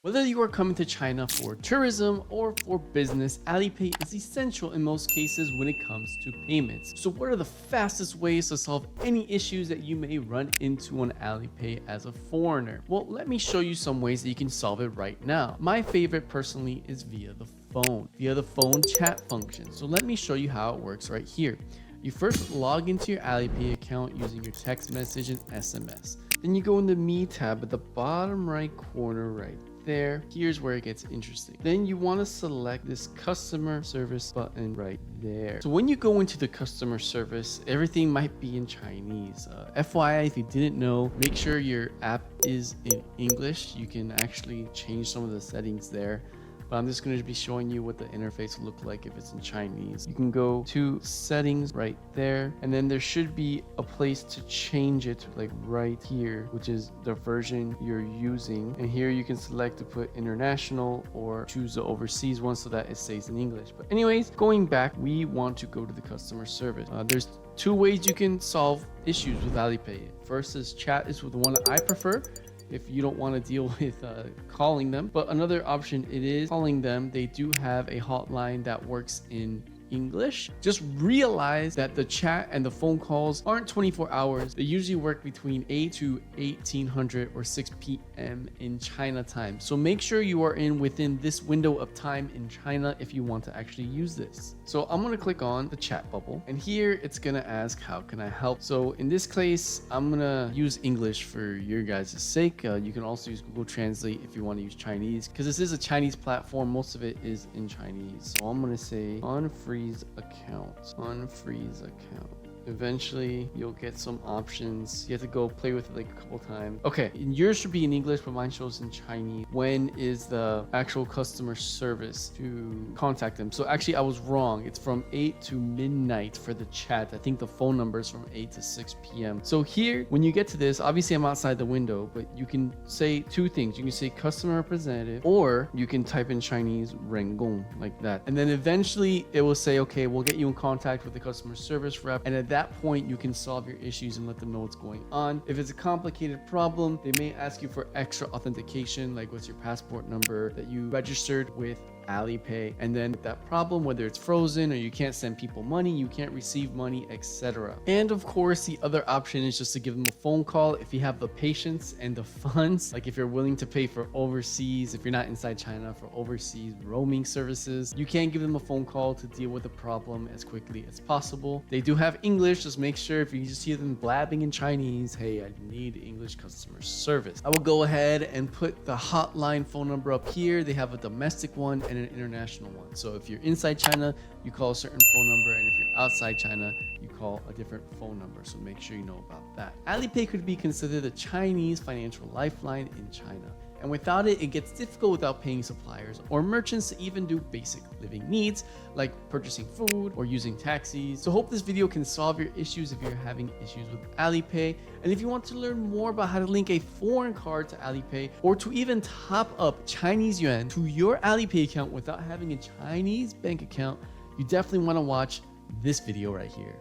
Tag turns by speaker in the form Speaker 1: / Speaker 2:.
Speaker 1: Whether you are coming to China for tourism or for business, Alipay is essential in most cases when it comes to payments. So what are the fastest ways to solve any issues that you may run into on Alipay as a foreigner? Well, let me show you some ways that you can solve it right now. My favorite personally is via the phone chat function. So let me show you how it works right here. You first log into your Alipay account using your text message and SMS. Then you go in the Me tab at the bottom right corner right there. Here's where it gets interesting. Then you want to select this customer service button right there. So when you go into the customer service, everything might be in Chinese. FYI, if you didn't know, make sure your app is in English. You can actually change some of the settings there. But I'm just going to be showing you what the interface will look like if it's in Chinese. You can go to settings right there, and then there should be a place to change it like right here, which is the version you're using. And here you can select to put international or choose the overseas one so that it stays in English. But anyways, going back, we want to go to the customer service. There's two ways you can solve issues with Alipay. First is chat is the one that I prefer, if you don't want to deal with calling them. But another option, it is calling them. They do have a hotline that works in English. Just realize that the chat and the phone calls aren't 24 hours. They usually work between 8 to 1800 or 6 p.m. in China time. So make sure you are within this window of time in China if you want to actually use this. So I'm going to click on the chat bubble, and here it's going to ask, how can I help? So in this case, I'm going to use English for your guys' sake. You can also use Google Translate if you want to use Chinese, because this is a Chinese platform. Most of it is in Chinese. So I'm going to say unfreeze account. Eventually you'll get some options. You have to go play with it like a couple times. Okay, yours should be in English, but mine shows in Chinese. When is the actual customer service to contact them? So actually I was wrong. It's from 8 to midnight for the chat. I think the phone number is from 8 to 6 p.m. So here, when you get to this, obviously I'm outside the window, but you can say two things. You can say customer representative, or you can type in Chinese Rengong like that. And then eventually it will say, okay, we'll get you in contact with the customer service rep. And at that point, you can solve your issues and let them know what's going on. If it's a complicated problem, they may ask you for extra authentication, like what's your passport number that you registered with Alipay. And then that problem, whether it's frozen or you can't send people money, you can't receive money, etc. And of course, the other option is just to give them a phone call if you have the patience and the funds. Like if you're willing to pay for overseas, if you're not inside China, for overseas roaming services, you can give them a phone call to deal with the problem as quickly as possible. They do have English. Just make sure if you just hear them blabbing in Chinese, hey, I need English customer service. I will go ahead and put the hotline phone number up here. They have a domestic one and an international one. So if you're inside China, you call a certain phone number, and if you're outside China, you call a different phone number. So make sure you know about that. Alipay could be considered a Chinese financial lifeline in China. And without it, it gets difficult without paying suppliers or merchants to even do basic living needs like purchasing food or using taxis. So hope this video can solve your issues if you're having issues with Alipay. And if you want to learn more about how to link a foreign card to Alipay, or to even top up Chinese yuan to your Alipay account without having a Chinese bank account, you definitely want to watch this video right here.